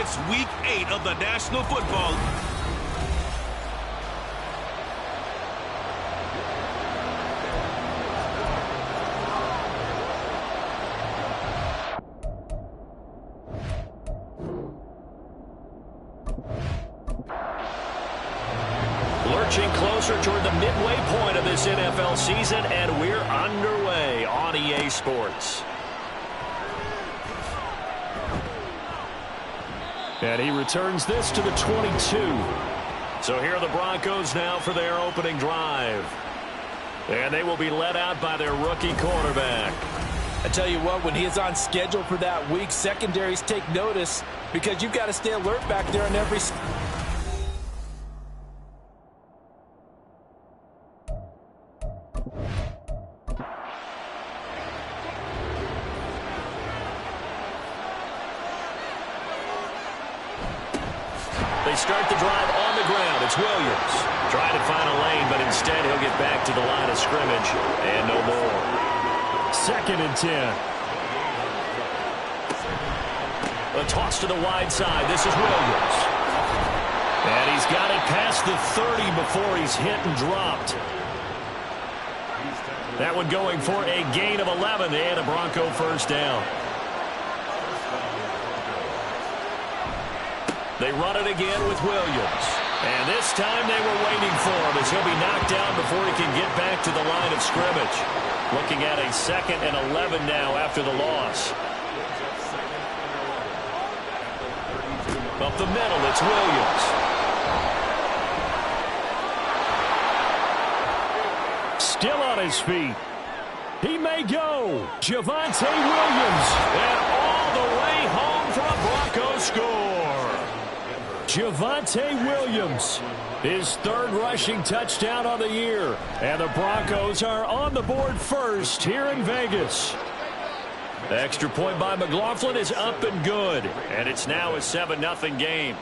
It's Week 8 of the National Football League. Lurching closer toward the midway point of this NFL season, and we're underway on EA Sports. And he returns this to the 22. So here are the Broncos now for their opening drive. And they will be led out by their rookie quarterback. I tell you what, when he is on schedule for that week, secondaries take notice because you've got to stay alert back there on every... They start the drive on the ground. It's Williams. Trying to find a lane, but instead he'll get back to the line of scrimmage and no more. 2nd and 10. A toss to the wide side. This is Williams. And he's got it past the 30 before he's hit and dropped. That one going for a gain of 11 and a Bronco first down. They run it again with Williams. And this time they were waiting for him as he'll be knocked down before he can get back to the line of scrimmage. Looking at a 2nd and 11 now after the loss. Up the middle, it's Williams. Still on his feet. He may go. Javonte Williams. And all the way home for a Broncos score. Javonte Williams, his 3rd rushing touchdown on the year. And the Broncos are on the board first here in Vegas. The extra point by McLaughlin is up and good. And it's now a 7-0 game.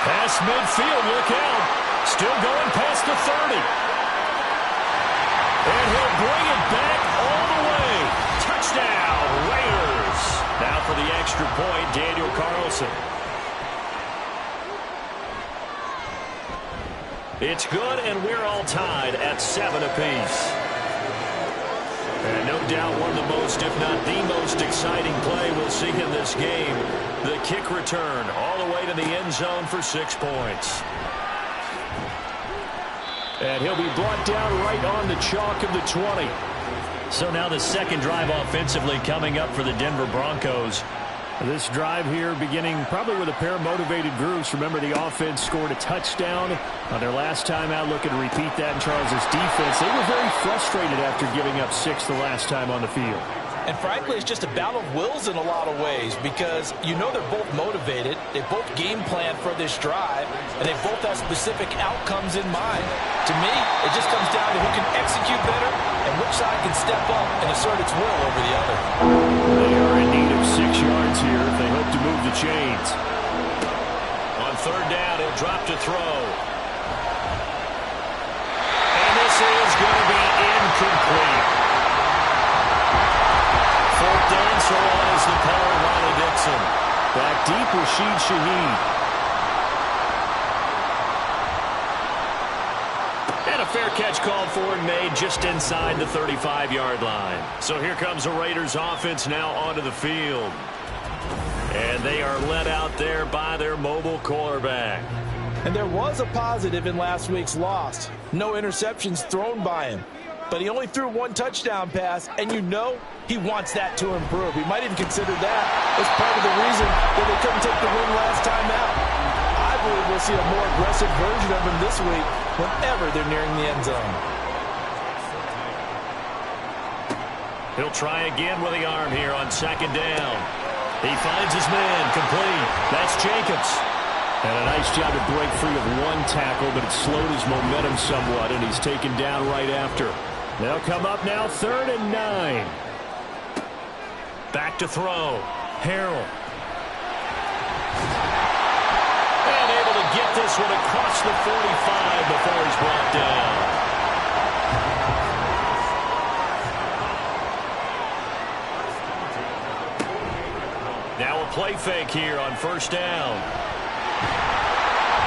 Past midfield, look out. Still going past the 30. And he'll bring it back all the way. Touchdown, Raiders. Now for the extra point, Daniel Carlson. It's good, and we're all tied at 7 apiece. And no doubt one of the most, if not the most exciting play we'll see in this game. The kick return all the way to the end zone for 6 points. And he'll be brought down right on the chalk of the 20. So now the 2nd drive offensively coming up for the Denver Broncos. This drive here beginning probably with a pair of motivated groups. Remember, the offense scored a touchdown on their last time out. Looking to repeat that in Charles' defense. They were very frustrated after giving up 6 the last time on the field. And frankly, it's just a battle of wills in a lot of ways because you know they're both motivated. They both game plan for this drive, and they both have specific outcomes in mind. To me, it just comes down to who can execute better and which side can step up and assert its will over the other. They are in need of 6 yards here if they hope to move the chains. On 3rd down, he'll drop to throw. And this is going to be incomplete. 4th down, so on is the call, Ronnie Dixon. Back deep, Rashid Shaheed. And a fair catch called for and made just inside the 35-yard line. So here comes the Raiders offense now onto the field. And they are led out there by their mobile quarterback. And there was a positive in last week's loss. No interceptions thrown by him. But he only threw 1 touchdown pass, and you know he wants that to improve. He might even consider that as part of the reason that they couldn't take the win last time out. I believe we'll see a more aggressive version of him this week whenever they're nearing the end zone. He'll try again with the arm here on 2nd down. He finds his man, complete. That's Jacobs. And a nice job to break free of 1 tackle, but it slowed his momentum somewhat, and he's taken down right after. They'll come up now 3rd and 9. Back to throw. Harrell. And able to get this one across the 45 before he's brought down. Now a play fake here on first down.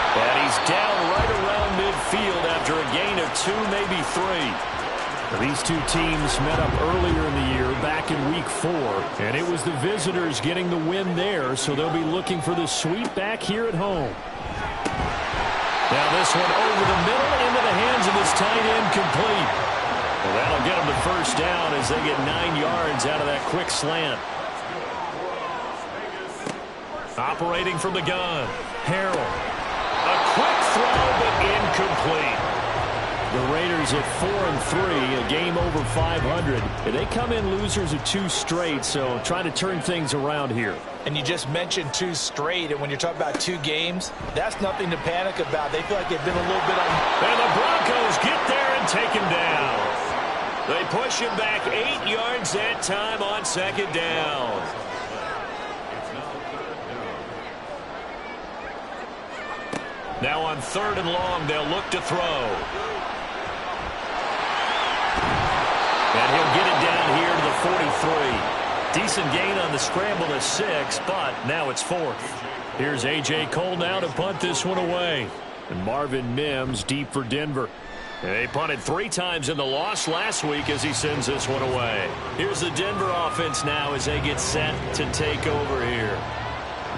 And he's down right around midfield after a gain of 2, maybe 3. These two teams met up earlier in the year, back in week 4, and it was the visitors getting the win there, so they'll be looking for the sweep back here at home. Now this one over the middle into the hands of his tight end, complete. Well, that'll get them the first down as they get 9 yards out of that quick slant. Operating from the gun, Harrell. A quick throw, but incomplete. The Raiders at 4-3, a game over 500. They come in losers of 2 straight, so trying to turn things around here. And you just mentioned 2 straight, and when you're talking about 2 games, that's nothing to panic about. They feel like they've been a little bit on. And the Broncos get there and take him down. They push him back 8 yards that time on second down. Now on 3rd and long, they'll look to throw. And he'll get it down here to the 43. Decent gain on the scramble to 6, but now it's 4th. Here's A.J. Cole now to punt this one away. And Marvin Mims deep for Denver. And they punted 3 times in the loss last week as he sends this one away. Here's the Denver offense now as they get set to take over here.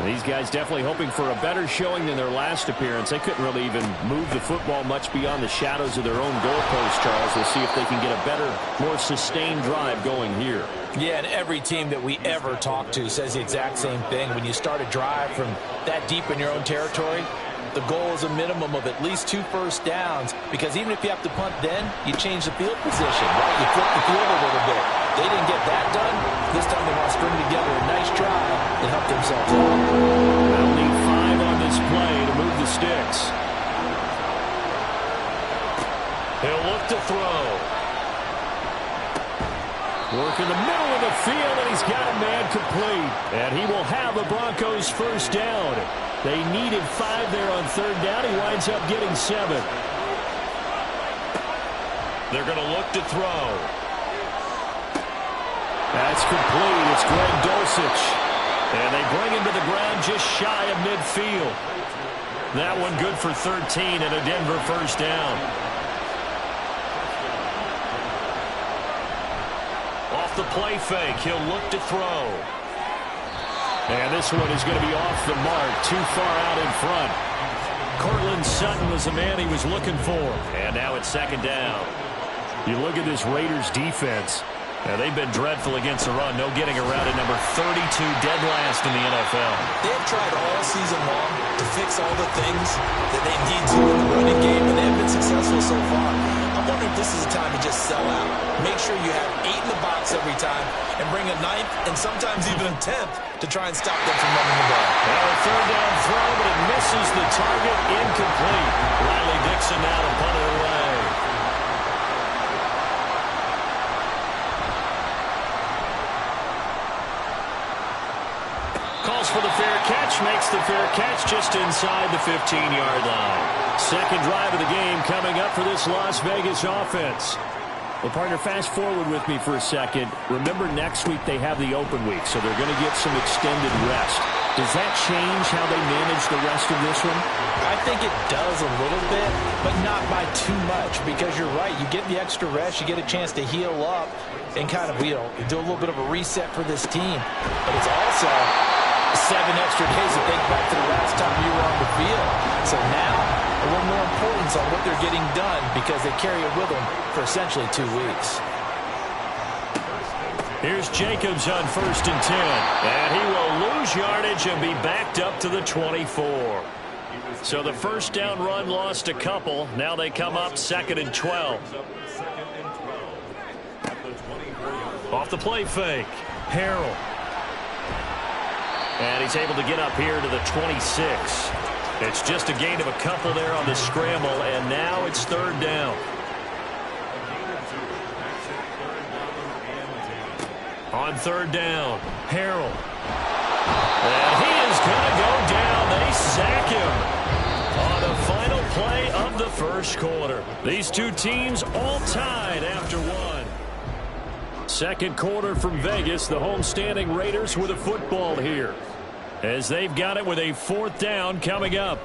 These guys definitely hoping for a better showing than their last appearance. They couldn't really even move the football much beyond the shadows of their own goalpost, Charles. We'll see if they can get a better, more sustained drive going here. Yeah, and every team that we ever talk to says the exact same thing. When you start a drive from that deep in your own territory, the goal is a minimum of at least 2 first downs, because even if you have to punt then, you change the field position, right? You flip the field a little bit. They didn't get that done. This time they want to string together a nice drive and help themselves out. They'll need 5 on this play to move the sticks. He'll look to throw. Work in the middle of the field, and he's got a man complete. And he will have the Broncos first down. They needed 5 there on 3rd down. He winds up getting 7. They're going to look to throw. That's complete. It's Greg Dulcich. And they bring him to the ground just shy of midfield. That one good for 13 and a Denver first down. Off the play fake, he'll look to throw. And this one is going to be off the mark, too far out in front. Cortland Sutton was the man he was looking for. And now it's 2nd down. You look at this Raiders defense. Now, they've been dreadful against the run. No getting around at number 32, dead last in the NFL. They've tried all season long to fix all the things that they need to in the running game, and they've been successful so far. I'm wondering if this is a time to just sell out. Make sure you have 8 in the box every time and bring a 9th and sometimes even a 10th to try and stop them from running the ball. Now a 3rd down throw, but it misses the target, incomplete. Riley Dixon now to punt it away. Calls for the fair catch, makes the fair catch just inside the 15-yard line. Second drive of the game coming up for this Las Vegas offense. Well, partner, fast forward with me for a second. Remember, next week they have the open week, so they're going to get some extended rest. Does that change how they manage the rest of this one? I think it does a little bit, but not by too much, because you're right. You get the extra rest, you get a chance to heal up and kind of, do a little bit of a reset for this team. But it's also 7 extra days to think back to the last time you were on the field. So now, a little more importance on what they're getting done, because they carry it with them for essentially 2 weeks. Here's Jacobs on 1st and 10. And he will lose yardage and be backed up to the 24. So the first down run lost a couple. Now they come up 2nd and 12. Off the play fake, Harrell. And he's able to get up here to the 26. It's just a gain of a couple there on the scramble, and now it's 3rd down. On 3rd down, Harrell. And he is going to go down. They sack him on the final play of the first quarter. These two teams all tied after 1. Second quarter from Vegas. The homestanding Raiders with a football here, as they've got it with a 4th down coming up.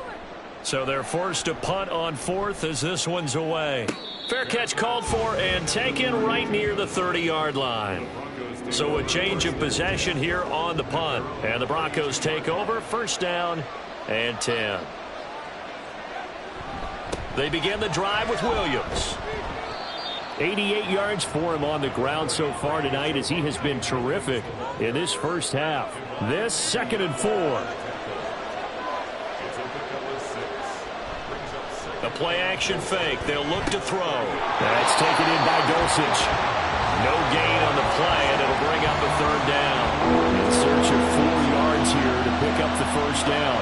So they're forced to punt on 4th as this one's away. Fair catch called for and taken right near the 30-yard line. So a change of possession here on the punt. And the Broncos take over, 1st down and 10. They begin the drive with Williams. 88 yards for him on the ground so far tonight, as he has been terrific in this first half. This 2nd and 4. A play-action fake. They'll look to throw. That's taken in by Dulcich. No gain on the play, and it'll bring up a 3rd down. In search of 4 yards here to pick up the 1st down.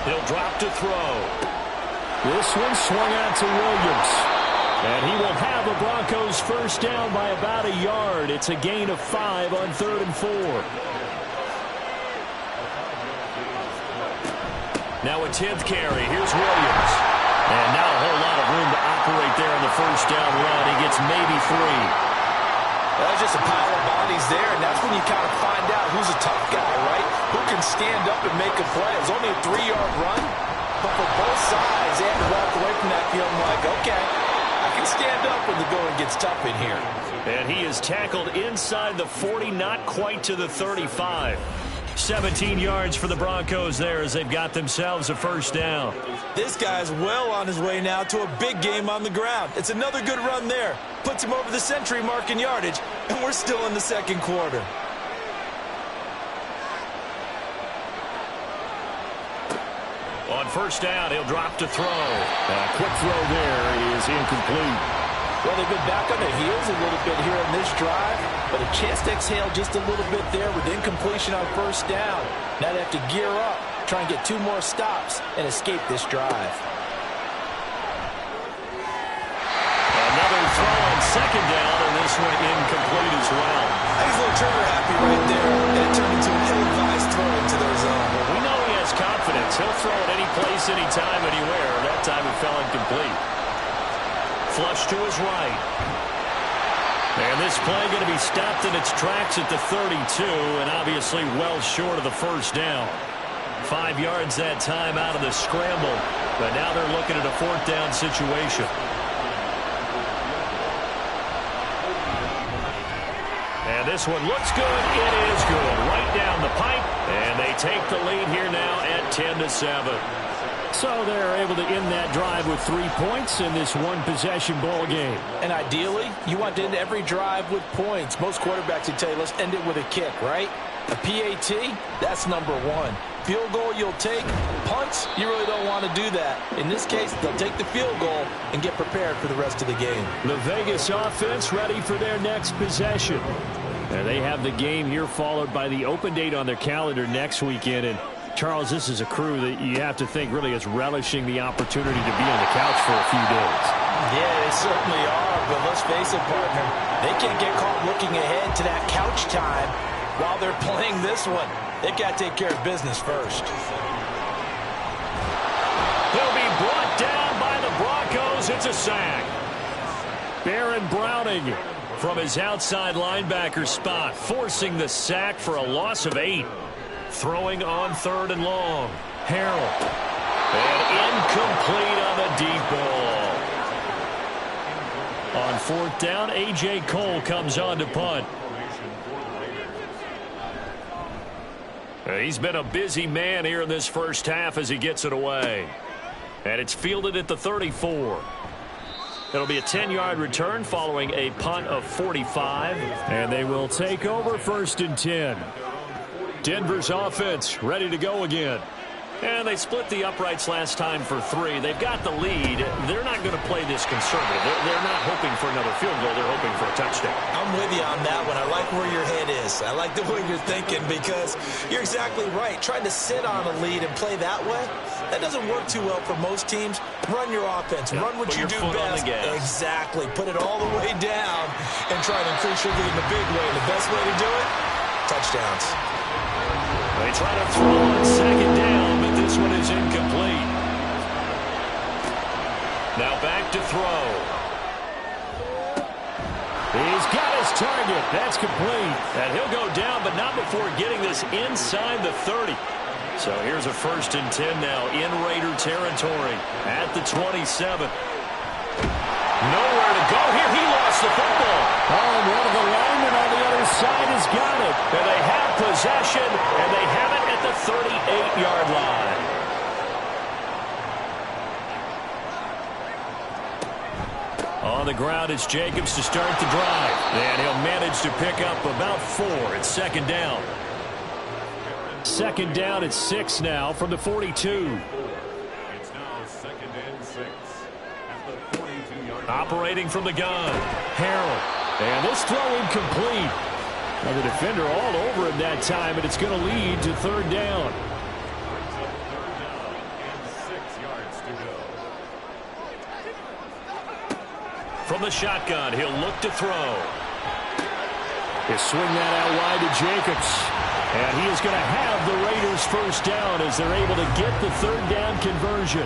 He'll drop to throw. This one swung out to Williams. And he will have the Broncos 1st down by about a yard. It's a gain of 5 on 3rd and 4. Now a 10th carry. Here's Williams. And now a whole lot of room to operate there on the 1st down run. He gets maybe 3. Well, that's just a pile of bodies there, and that's when you kind of find out who's a tough guy, right? Who can stand up and make a play. It was only a 3-yard run, but for both sides, they had to walk away from that feeling like, okay, I can stand up when the going gets tough in here. And he is tackled inside the 40, not quite to the 35. 17 yards for the Broncos there as they've got themselves a 1st down. This guy's well on his way now to a big game on the ground. It's another good run there. Puts him over the century mark in yardage, and we're still in the 2nd quarter. On 1st down, he'll drop to throw. A quick throw there is incomplete. Well, they've been back on their heels a little bit here in this drive, but a chance to exhale just a little bit there with incompletion on 1st down. Now they have to gear up, try and get 2 more stops, and escape this drive. Another throw on 2nd down, and this one incomplete as well. He's a little trigger happy right there, and it turned into an ill-advised throw into their zone. We know he has confidence. He'll throw it any place, anytime, anywhere. That time it fell incomplete. Flush to his right. And this play going to be stopped in its tracks at the 32, and obviously well short of the 1st down. 5 yards that time out of the scramble, but now they're looking at a 4th down situation. And this one looks good. It is good. Right down the pipe, and they take the lead here now at 10-7. So they're able to end that drive with 3 points in this one-possession ball game. And ideally, you want to end every drive with points. Most quarterbacks would tell you, let's end it with a kick, right? A PAT, that's number 1. Field goal you'll take. Punts, you really don't want to do that. In this case, they'll take the field goal and get prepared for the rest of the game. The Vegas offense ready for their next possession. And they have the game here followed by the open date on their calendar next weekend. And Charles, this is a crew that you have to think really is relishing the opportunity to be on the couch for a few days. Yeah, they certainly are, but let's face it, partner, they can't get caught looking ahead to that couch time while they're playing this one. They've got to take care of business first. He'll be brought down by the Broncos. It's a sack. Baron Browning from his outside linebacker spot, forcing the sack for a loss of 8. Throwing on 3rd and long. Harrell. And incomplete on the deep ball. On 4th down, A.J. Cole comes on to punt. He's been a busy man here in this first half as he gets it away. And it's fielded at the 34. It'll be a 10-yard return following a punt of 45. And they will take over 1st and 10. Denver's offense ready to go again. And they split the uprights last time for 3. They've got the lead. They're not going to play this conservative. They're not hoping for another field goal. They're hoping for a touchdown. I'm with you on that one. I like where your head is. I like the way you're thinking because you're exactly right. Trying to sit on a lead and play that way, that doesn't work too well for most teams. Run your offense. Run what you do best. Exactly. Put it all the way down and try to increase your lead in a big way. The best way to do it, touchdowns. They try to throw on 2nd down, but this one is incomplete. Now back to throw. He's his target. That's complete. And he'll go down, but not before getting this inside the 30. So here's a 1st and 10 now in Raider territory at the 27. Nowhere to go here. He lost the football. Oh, and one of the linemen on the other side has got it. And they have possession, and they have it at the 38-yard line. On the ground, it's Jacobs to start the drive. And he'll manage to pick up about 4. It's 2nd down. 2nd down at 6 now from the 42. It's now 2nd and 6 at the 42-yard line. Operating from the gun, Harrell. And this throw incomplete. Now the defender all over him that time, and it's going to lead to 3rd down. Brings up 3rd down and 6 yards to go. From the shotgun, he'll look to throw. He'll swing that out wide to Jacobs. And he is going to have the Raiders' 1st down as they're able to get the 3rd down conversion.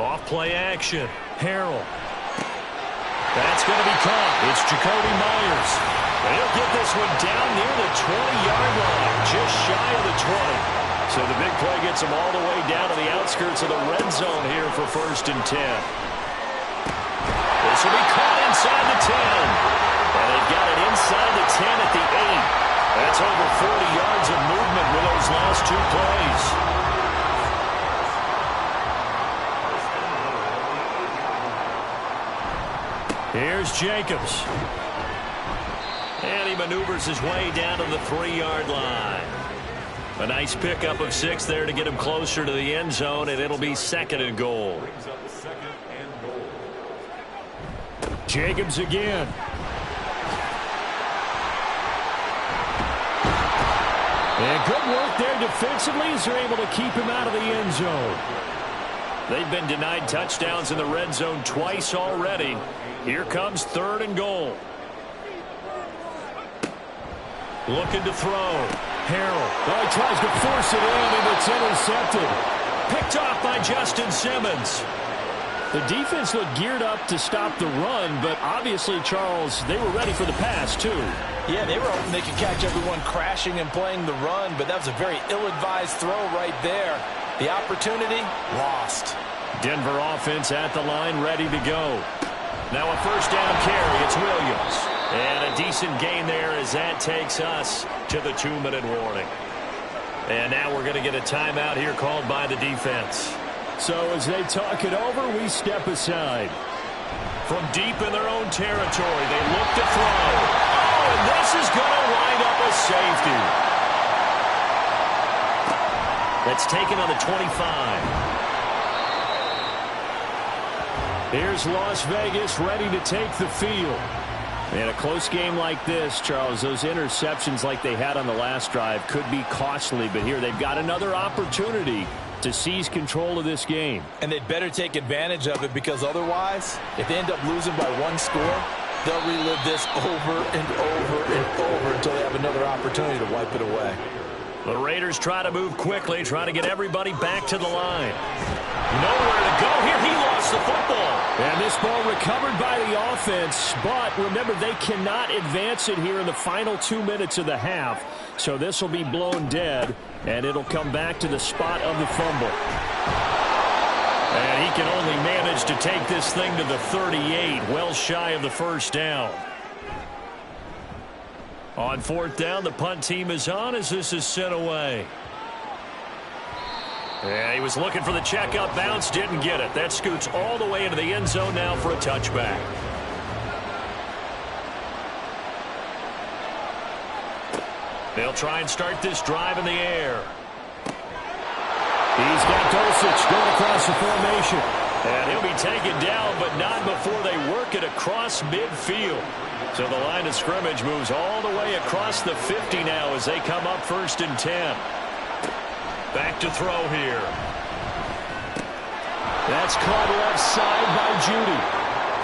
Off play action. Harrell. That's going to be caught. It's Jacoby Myers. They'll get this one down near the 20-yard line, just shy of the 20. So the big play gets them all the way down to the outskirts of the red zone here for 1st and 10. This will be caught inside the 10. And they've got it inside the 10 at the 8. That's over 40 yards of movement with those last 2 plays. Here's Jacobs. And he maneuvers his way down to the 3-yard line. A nice pickup of 6 there to get him closer to the end zone, and it'll be 2nd and goal. Brings up 2nd and goal. Jacobs again. And good work there defensively as they're able to keep him out of the end zone. They've been denied touchdowns in the red zone twice already. Here comes 3rd and goal. Looking to throw. Harrell. Oh, he tries to force it in, and it's intercepted. Picked off by Justin Simmons. The defense looked geared up to stop the run, but obviously, Charles, they were ready for the pass, too. Yeah, they were hoping they could catch everyone crashing and playing the run, but that was a very ill-advised throw right there. The opportunity, lost. Denver offense at the line, ready to go. Now a 1st down carry. It's Williams. And a decent gain there as that takes us to the 2-minute warning. And now we're going to get a timeout here called by the defense. So as they talk it over, we step aside. From deep in their own territory, they look to throw. Oh, and this is going to wind up a safety. That's taken on the 25. Here's Las Vegas ready to take the field. In a close game like this, Charles, those interceptions like they had on the last drive could be costly, but here they've got another opportunity to seize control of this game. And they'd better take advantage of it, because otherwise, if they end up losing by 1 score, they'll relive this over and over and over until they have another opportunity to wipe it away. The Raiders try to move quickly, trying to get everybody back to the line. Nowhere to go here. He lost the football. And this ball recovered by the offense, but remember, they cannot advance it here in the final 2 minutes of the half. So this will be blown dead, and it'll come back to the spot of the fumble. And he can only manage to take this thing to the 38, well shy of the 1st down. On 4th down, the punt team is on as this is sent away. And he was looking for the check-up bounce, didn't get it. That scoots all the way into the end zone now for a touchback. They'll try and start this drive in the air. He's got Dulcich going across the formation. And he'll be taken down, but not before they work it across midfield. So the line of scrimmage moves all the way across the 50 now as they come up 1st and 10. Back to throw here. That's caught left side by Judy.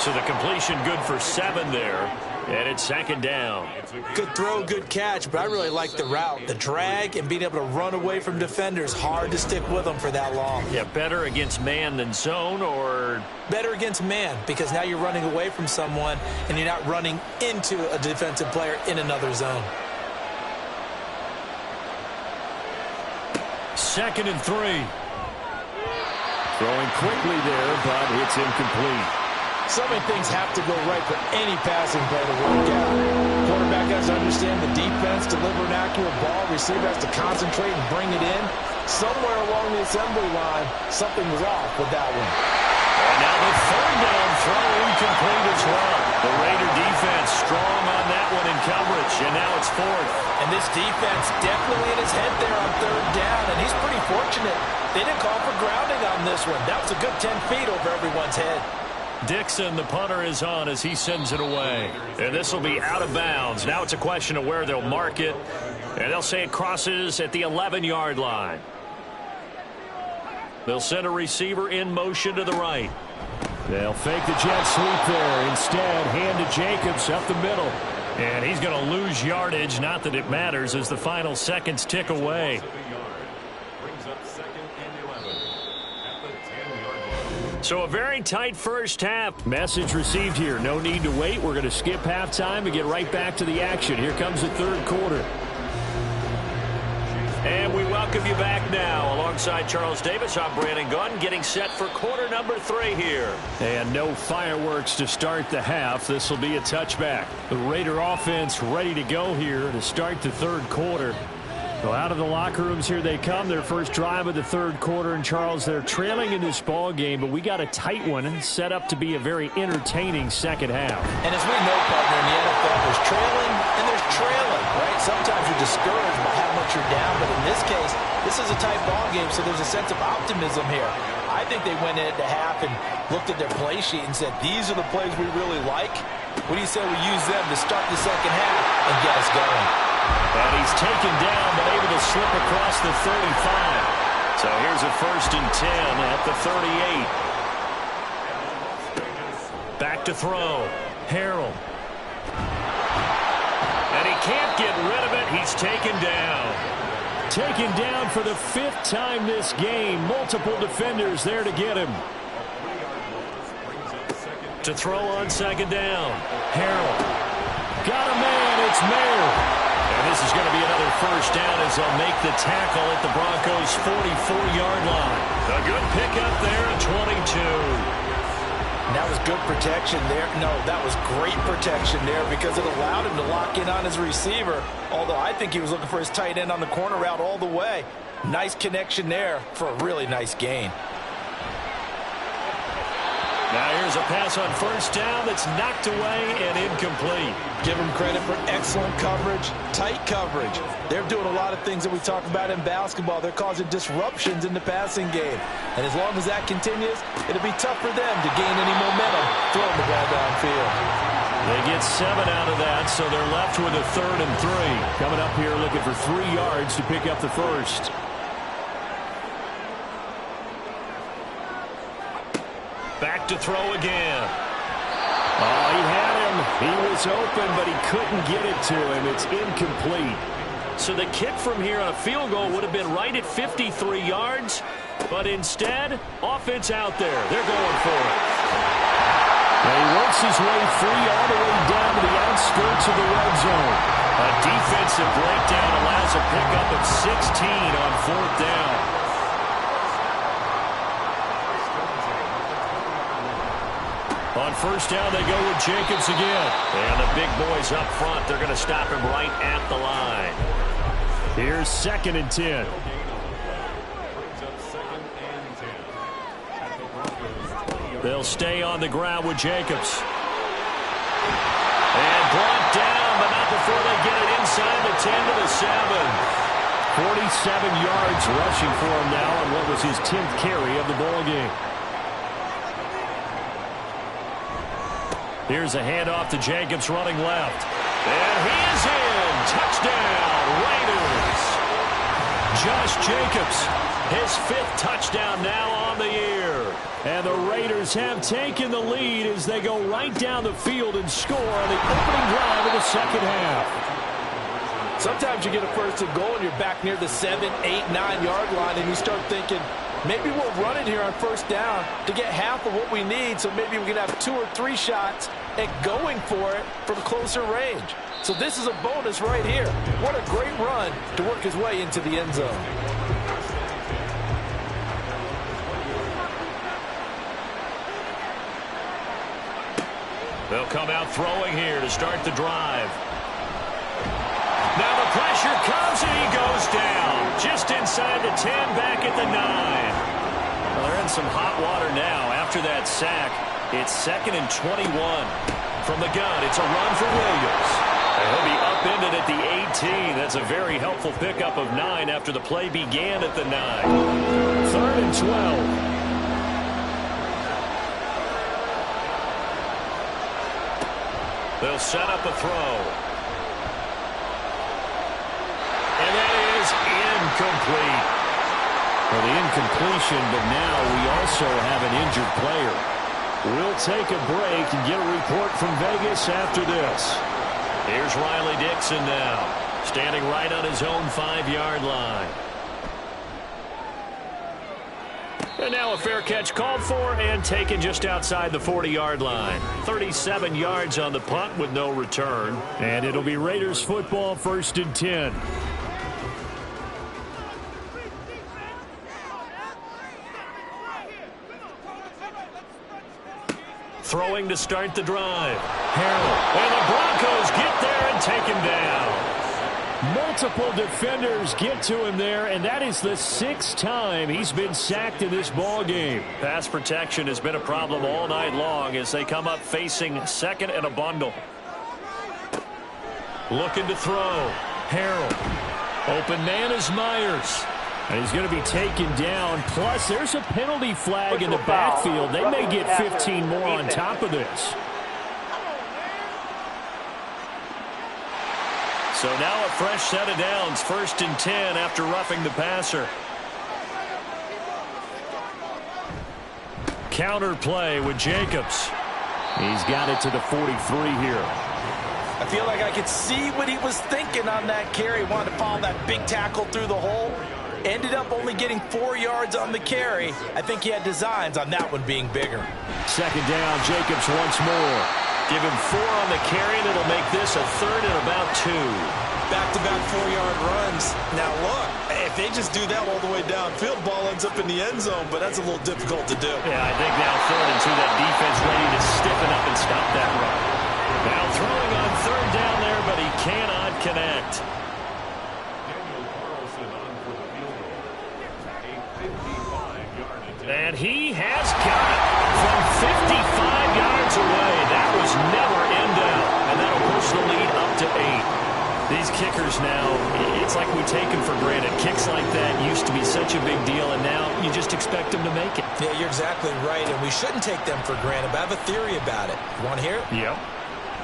So the completion good for 7 there. And it's second down. Good throw, good catch, but I really like the route. The drag and being able to run away from defenders. Hard to stick with them for that long. Yeah, better against man than zone, or? Better against man, because now you're running away from someone and you're not running into a defensive player in another zone. 2nd and 3. Throwing quickly there, but it's incomplete. So many things have to go right for any passing play to work out. Quarterback has to understand the defense, deliver an accurate ball. Receiver has to concentrate and bring it in. Somewhere along the assembly line, something was off with that one. And now the 3rd down throw incomplete as well. The Raider defense strong on that one in coverage, and now it's 4th. And this defense definitely in his head there on 3rd down, and he's pretty fortunate. They didn't call for grounding on this one. That was a good 10 feet over everyone's head. Dixon, the punter, is on as he sends it away. And this will be out of bounds. Now it's a question of where they'll mark it. And they'll say it crosses at the 11-yard line. They'll send a receiver in motion to the right. They'll fake the jet sweep there. Instead, hand to Jacobs up the middle. And he's going to lose yardage. Not that it matters as the final seconds tick away. So a very tight first half. Message received here. No need to wait. We're going to skip halftime and get right back to the action. Here comes the 3rd quarter. And we welcome you back now. Alongside Charles Davis, I'm Brandon Gunn, getting set for quarter number 3 here. And no fireworks to start the half. This will be a touchback. The Raider offense ready to go here to start the 3rd quarter. So out of the locker rooms here they come. Their first drive of the 3rd quarter. And Charles, they're trailing in this ball game, but we got a tight one and set up to be a very entertaining second half. And as we know, partner, in the NFL, there's trailing and there's trailing, right? Sometimes you're discouraged by how much you're down, but in this case, this is a tight ball game, so there's a sense of optimism here. I think they went in at the half and looked at their play sheet and said, these are the plays we really like. What do you say we use them to start the second half and get us going? And he's taken down, but able to slip across the 35. So here's a 1st and 10 at the 38. Back to throw. Harrell. And he can't get rid of it. He's taken down. Taken down for the 5th time this game. Multiple defenders there to get him. To throw on 2nd down. Harrell. Got a man. It's Mayer. And this is going to be another 1st down as they'll make the tackle at the Broncos' 44-yard line. A good pickup there at 22. That was good protection there. No, that was great protection there because it allowed him to lock in on his receiver. Although I think he was looking for his tight end on the corner route all the way. Nice connection there for a really nice gain. Now here's a pass on 1st down that's knocked away and incomplete. Give them credit for excellent coverage, tight coverage. They're doing a lot of things that we talk about in basketball. They're causing disruptions in the passing game. And as long as that continues, it'll be tough for them to gain any momentum throwing the ball downfield. They get 7 out of that, so they're left with a 3rd and 3. Coming up here looking for 3 yards to pick up the 1st. Back to throw again. Oh, he had him. He was open, but he couldn't get it to him. It's incomplete. So the kick from here on a field goal would have been right at 53 yards, but instead, offense out there. They're going for it. And he works his way free all the way down to the outskirts of the red zone. A defensive breakdown allows a pickup of 16 on 4th down. On 1st down, they go with Jacobs again. And the big boys up front, they're going to stop him right at the line. Here's 2nd and 10. They'll stay on the ground with Jacobs. And brought down, but not before they get it inside the 10 to the 7. 47 yards rushing for him now on what was his 10th carry of the ball game. Here's a handoff to Jacobs running left. And he is in. Touchdown, Raiders. Josh Jacobs. His 5th touchdown now on the year. And the Raiders have taken the lead as they go right down the field and score on the opening drive of the second half. Sometimes you get a first and goal and you're back near the 7, 8, 9-yard line and you start thinking, maybe we'll run it here on first down to get half of what we need, so maybe we can have 2 or 3 shots at going for it from closer range. So this is a bonus right here. What a great run to work his way into the end zone. They'll come out throwing here to start the drive. Now the pressure comes and he goes down. Just inside the 10, back at the 9. Well, they're in some hot water now after that sack. It's 2nd and 21. From the gun, it's a run for Williams. And he'll be upended at the 18. That's a very helpful pickup of 9 after the play began at the 9. 3rd and 12. They'll set up a throw. And that is incomplete. Well, the incompletion, but now we also have an injured player. We'll take a break and get a report from Vegas after this. Here's Riley Dixon now, standing right on his own 5-yard line. And now a fair catch called for and taken just outside the 40-yard line. 37 yards on the punt with no return. And it'll be Raiders football, 1st and 10. Throwing to start the drive. Harrell. And the Broncos get there and take him down. Multiple defenders get to him there, and that is the 6th time he's been sacked in this ball game. Pass protection has been a problem all night long as they come up facing 2nd and a bundle. Looking to throw. Harrell. Open man is Myers. And he's going to be taken down. Plus, there's a penalty flag in the backfield. They may get 15 more on top of this. So now a fresh set of downs, 1st and 10 after roughing the passer. Counter play with Jacobs. He's got it to the 43 here. I feel like I could see what he was thinking on that carry. Wanted to follow that big tackle through the hole. Ended up only getting 4 yards on the carry. I think he had designs on that one being bigger. 2nd down, Jacobs once more. Give him 4 on the carry, and it'll make this a 3rd and about 2. Back-to-back 4-yard runs. Now, look, if they just do that all the way downfield, ball ends up in the end zone, but that's a little difficult to do. Yeah, I think now 3rd and 2, that defense ready to stiffen up and stop that run. Now throwing on 3rd down there, but he cannot connect. And he has got it from 55 yards away. That was never in doubt. And that'll push the lead up to 8. These kickers now, it's like we take them for granted. Kicks like that used to be such a big deal, and now you just expect them to make it. Yeah, you're exactly right, and we shouldn't take them for granted. But I have a theory about it. You want to hear it? Yep.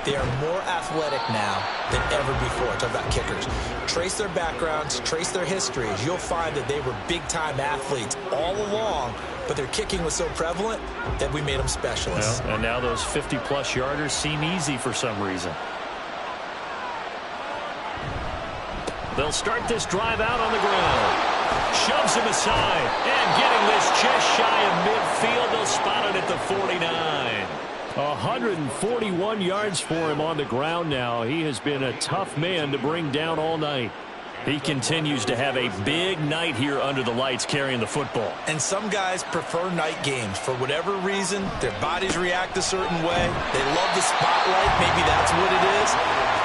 They are more athletic now than ever before. Talk about kickers. Trace their backgrounds, trace their histories. You'll find that they were big-time athletes all along, but their kicking was so prevalent that we made them specialists. Well, and now those 50-plus yarders seem easy for some reason. They'll start this drive out on the ground. Shoves him aside. And getting this just shy of midfield. They'll spot it at the 49. 141 yards for him on the ground now. He has been a tough man to bring down all night. He continues to have a big night here under the lights carrying the football. And some guys prefer night games. For whatever reason, their bodies react a certain way. They love the spotlight. Maybe that's what it is.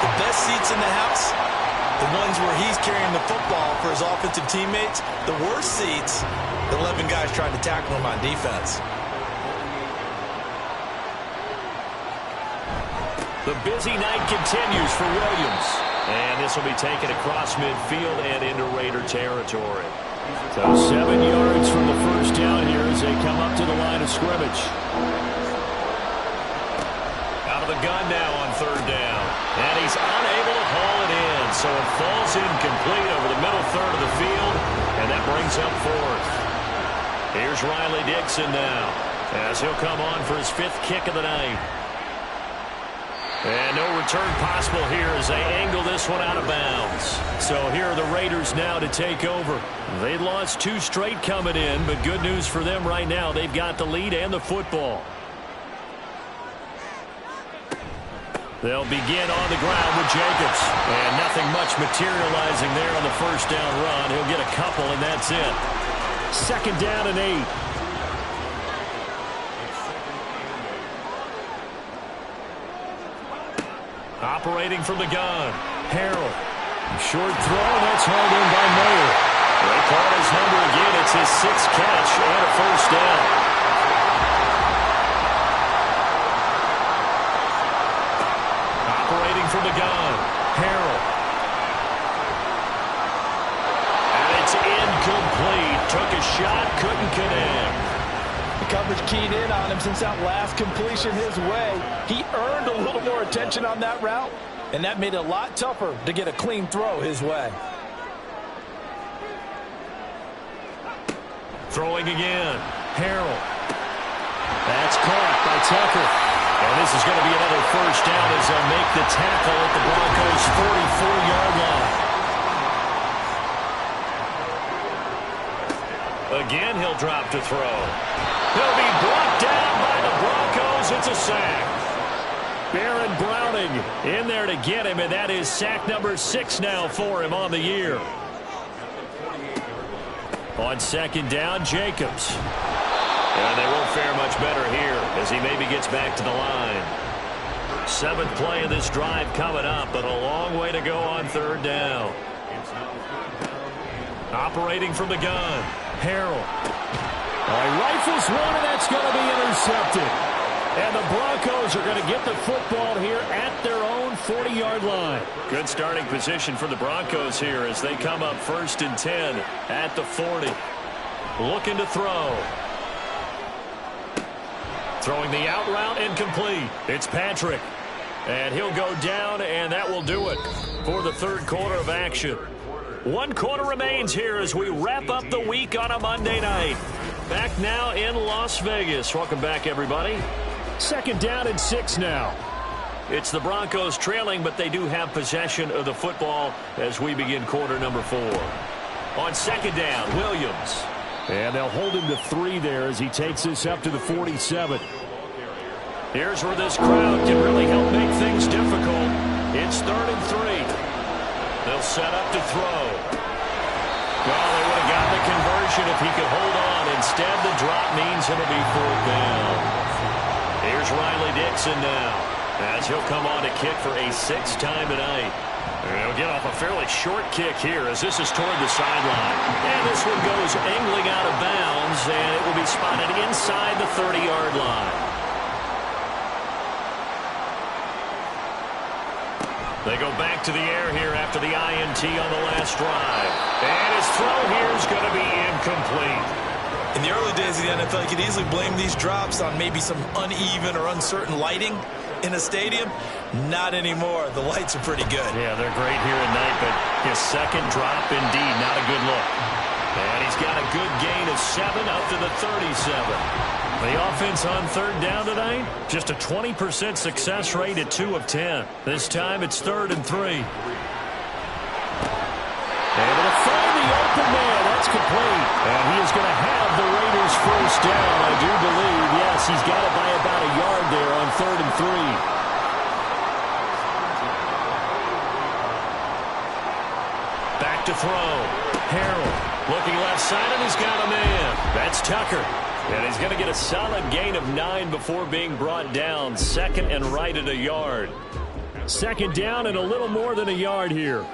The best seats in the house, the ones where he's carrying the football for his offensive teammates. The worst seats, the 11 guys trying to tackle him on defense. The busy night continues for Williams. And this will be taken across midfield and into Raider territory. So 7 yards from the first down here as they come up to the line of scrimmage. Out of the gun now on 3rd down. And he's unable to haul it in. So it falls incomplete over the middle third of the field. And that brings up fourth. Here's Riley Dixon now, as he'll come on for his 5th kick of the night. And no return possible here as they angle this one out of bounds. So here are the Raiders now to take over. They lost 2 straight coming in, but good news for them right now. They've got the lead and the football. They'll begin on the ground with Jacobs. And nothing much materializing there on the first down run. He'll get a couple, and that's it. 2nd down and 8. Operating from the gun, Harold. Short throw, that's hauled in by Mayer. They call his number again. It's his 6th catch and a first down. Operating from the gun, Harold. And it's incomplete. Took a shot, couldn't connect. The coverage keyed in on him since that last completion his way. He earned a little more attention on that route, and that made it a lot tougher to get a clean throw his way. Throwing again, Harold. That's caught by Tucker. And this is going to be another first down as they'll make the tackle at the Broncos' 44-yard line. Again, he'll drop to throw. He'll be brought down by the Broncos. It's a sack. Baron Browning in there to get him, and that is sack number 6 now for him on the year. On 2nd down, Jacobs. And they won't fare much better here as he maybe gets back to the line. 7th play of this drive coming up, but a long way to go on 3rd down. Operating from the gun, Harold. He rifles one, and that's going to be intercepted. And the Broncos are going to get the football here at their own 40-yard line. Good starting position for the Broncos here as they come up 1st and 10 at the 40. Looking to throw. Throwing the out route incomplete. It's Patrick. And he'll go down, and that will do it for the 3rd quarter of action. 1 quarter remains here as we wrap up the week on a Monday night. Back now in Las Vegas. Welcome back, everybody. 2nd down and 6 now. It's the Broncos trailing, but they do have possession of the football as we begin quarter number 4. On 2nd down, Williams. And they'll hold him to 3 there as he takes this up to the 47. Here's where this crowd can really help make things difficult. It's 3rd and 3. They'll set up to throw. Well, they would have gotten the conversion if he could hold on. Instead, the drop means it'll be 4th down. Here's Riley Dixon now, as he'll come on to kick for a 6th time tonight. And he'll get off a fairly short kick here as this is toward the sideline. And this one goes angling out of bounds, and it will be spotted inside the 30-yard line. They go back to the air here after the INT on the last drive. And his throw here is going to be incomplete. In the early days of the NFL, you could easily blame these drops on maybe some uneven or uncertain lighting in a stadium. Not anymore. The lights are pretty good. Yeah, they're great here at night, but his 2nd drop, indeed, not a good look. And he's got a good gain of 7 up to the 37. The offense on 3rd down tonight, just a 20% success rate at 2 of 10. This time it's 3rd and 3. Able to find the open man. That's complete. And he is going to have the Raiders' first down, I do believe. Yes, he's got it by about a yard there on 3rd and 3. Back to throw. Harold looking left side, and he's got a man. That's Tucker. And he's going to get a solid gain of 9 before being brought down. 2nd and right at a yard. 2nd down and a little more than a yard here.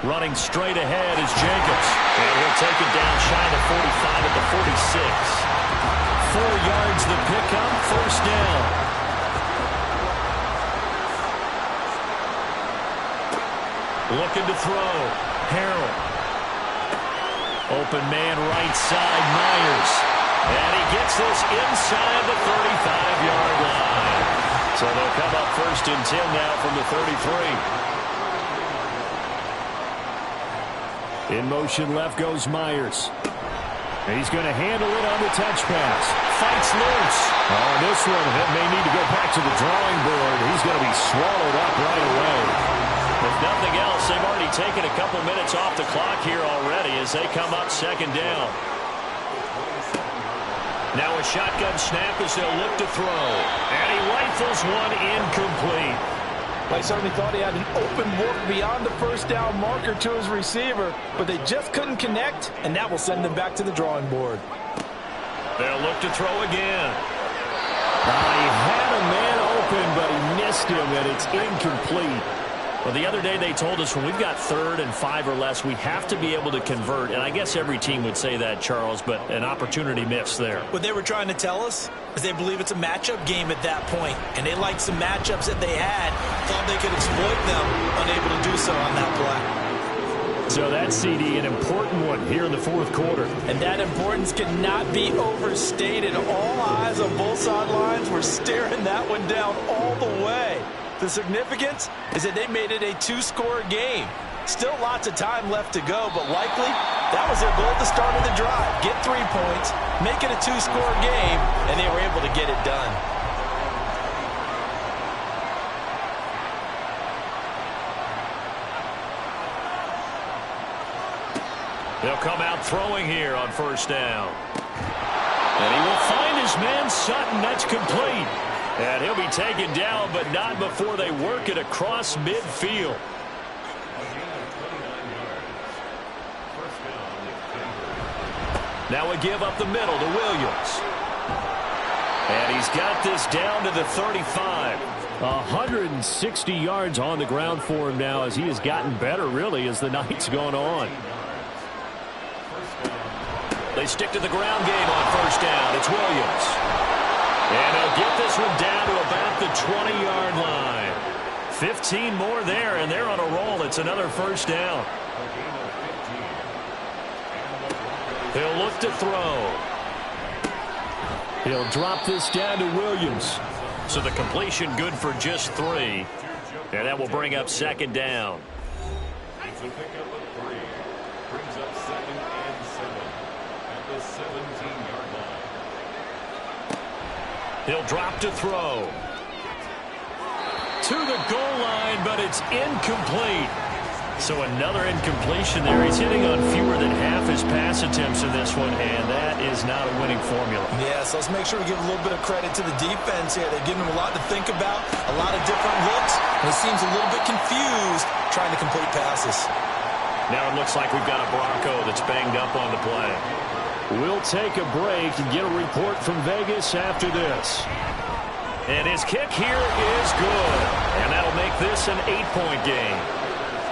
Running straight ahead is Jacobs. And he'll take it down shy of the 45 at the 46. 4 yards the pickup, 1st down. Looking to throw. Harold. Open man right side, Myers. And he gets this inside the 35-yard line. So they'll come up 1st and 10 now from the 33. In motion left goes Myers. He's going to handle it on the touch pass. Fights loose. On this one, he may need to go back to the drawing board. He's going to be swallowed up right away. If nothing else, they've already taken a couple minutes off the clock here already as they come up second down. Now a shotgun snap as they'll look to throw. And he rifles one incomplete. I certainly thought he had an open look beyond the first down marker to his receiver, but they just couldn't connect, and that will send them back to the drawing board. They'll look to throw again. He had a man open, but he missed him, and it's incomplete. Well, the other day they told us when we've got 3rd and 5 or less, we have to be able to convert. And I guess every team would say that, Charles, but an opportunity missed there. What they were trying to tell us is they believe it's a matchup game at that point, and they liked some matchups that they had, thought they could exploit them, unable to do so on that play. So that CD, an important one here in the 4th quarter. And that importance cannot be overstated. All eyes on both sidelines were staring that one down all the way. The significance is that they made it a 2-score game. Still lots of time left to go, but likely that was their goal at the start of the drive. Get 3 points, make it a 2-score game, and they were able to get it done. They'll come out throwing here on 1st down. And he will find his man Sutton. That's complete. And he'll be taken down, but not before they work it across midfield. Now a give up the middle to Williams. And he's got this down to the 35. 160 yards on the ground for him now as he has gotten better, really, as the night's gone on. They stick to the ground game on 1st down. It's Williams. And he'll get this one down to about the 20-yard line. 15 more there, and they're on a roll. It's another 1st down. He'll look to throw. He'll drop this down to Williams. So the completion good for just 3. And that will bring up 2nd down. It's a pickup of 3. Brings up 2nd and 7 at the 17-yard line. He'll drop to throw. To the goal line, but it's incomplete. So another incompletion there. He's hitting on fewer than half his pass attempts in this one, and that is not a winning formula. Yeah, so let's make sure we give a little bit of credit to the defense here. They've given him a lot to think about, a lot of different looks, and he seems a little bit confused trying to complete passes. Now it looks like we've got a Bronco that's banged up on the play. We'll take a break and get a report from Vegas after this. And his kick here is good. And that'll make this an 8-point game.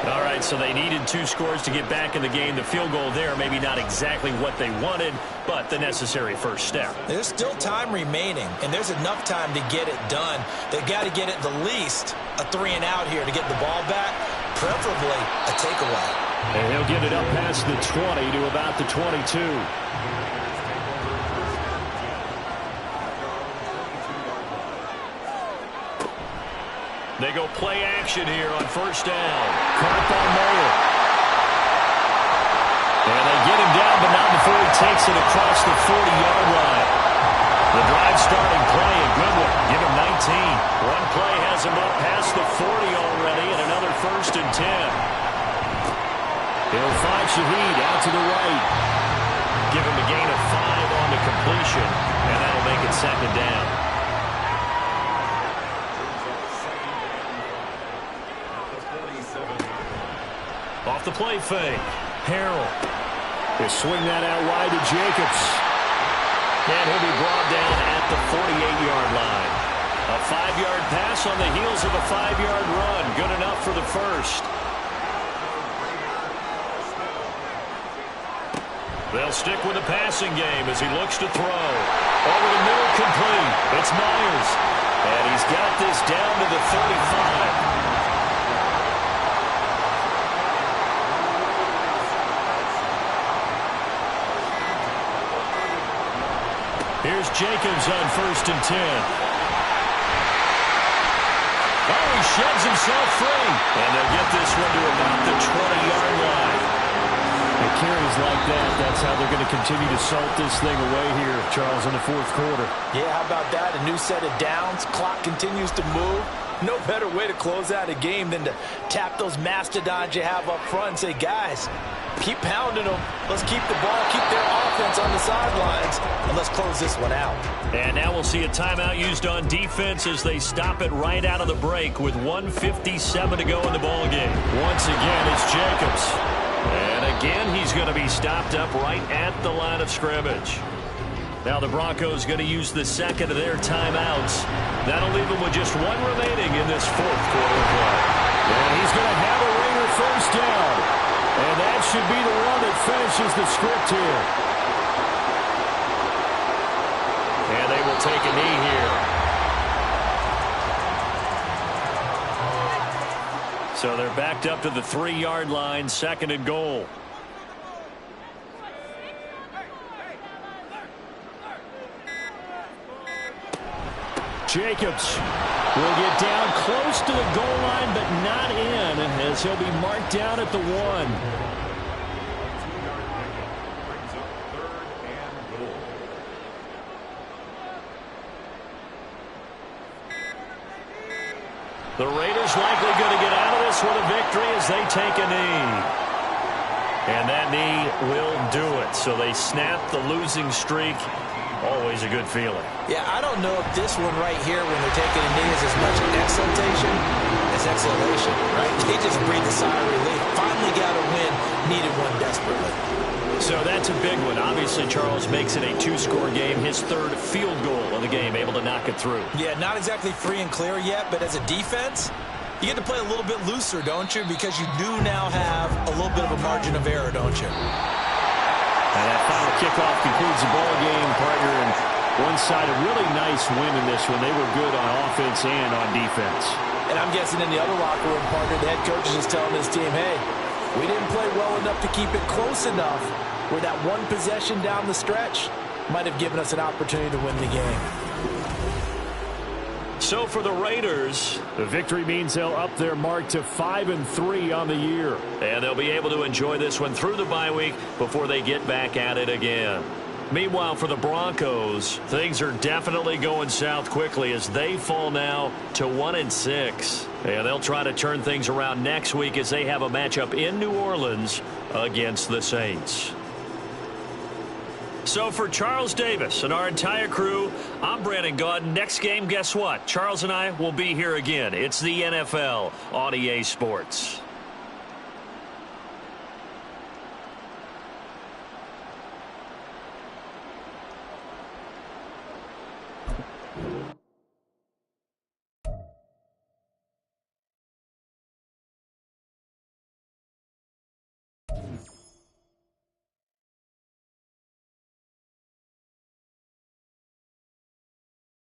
All right, so they needed 2 scores to get back in the game. The field goal there, maybe not exactly what they wanted, but the necessary first step. There's still time remaining, and there's enough time to get it done. They've got to get at the least a 3-and-out here to get the ball back, preferably a takeaway. And he'll get it up past the 20 to about the 22. They go play action here on 1st down. Caught by Moore. And they get him down, but not before he takes it across the 40-yard line. The drive starting play, a good one. Give him 19. One play has him up past the 40 already, and another 1st and 10. He'll find Shaheed out to the right. Give him a gain of 5 on the completion, and that'll make it 2nd down. Off the play fake. Harrell. He'll swing that out wide to Jacobs. And he'll be brought down at the 48-yard line. A 5-yard pass on the heels of a 5-yard run. Good enough for the first. They'll stick with the passing game as he looks to throw. Over the middle, complete. It's Myers. And he's got this down to the 35. Here's Jacobs on 1st and 10. Oh, he sheds himself free. And they'll get this one to about the 20-yard line. carries like that, that's how they're going to continue to salt this thing away here, Charles, in the fourth quarter. Yeah, how about that? A new set of downs. Clock continues to move. No better way to close out a game than to tap those mastodons you have up front and say, guys, keep pounding them. Let's keep the ball, keep their offense on the sidelines, and let's close this one out. And now we'll see a timeout used on defense as they stop it right out of the break with 1:57 to go in the ball game. Once again, it's Jacobs. And again, he's going to be stopped up right at the line of scrimmage. Now the Broncos going to use the second of their timeouts. That'll leave them with just one remaining in this fourth quarter of play. And he's going to have a ringer first down. And that should be the one that finishes the script here. And they will take a knee here. So they're backed up to the 3-yard line, second and goal. Jacobs will get down close to the goal line, but not in, as he'll be marked down at the 1. Brings up 3rd and goal. The Raiders likely going to get out of this with a victory as they take a knee. And that knee will do it. So they snap the losing streak. Always a good feeling. Yeah, I don't know if this one right here, when they're taking a knee, is as much exultation as exhalation, right? They just breathe a sigh of relief. Finally got a win, needed one desperately. So that's a big one. Obviously, Charles makes it a 2-score game. His 3rd field goal of the game, able to knock it through. Yeah, not exactly free and clear yet, but as a defense, you get to play a little bit looser, don't you? Because you do now have a little bit of a margin of error, don't you? And that final kickoff concludes the ball game, partner. And one side, a really nice win in this one. They were good on offense and on defense. And I'm guessing in the other locker room, partner, the head coach is just telling his team, hey, we didn't play well enough to keep it close enough where that one possession down the stretch might have given us an opportunity to win the game. So for the Raiders, the victory means they'll up their mark to 5-3 on the year. And they'll be able to enjoy this one through the bye week before they get back at it again. Meanwhile, for the Broncos, things are definitely going south quickly as they fall now to 1-6. And they'll try to turn things around next week as they have a matchup in New Orleans against the Saints. So for Charles Davis and our entire crew, I'm Brandon Gaudin. Next game, guess what? Charles and I will be here again. It's the NFL on EA Sports.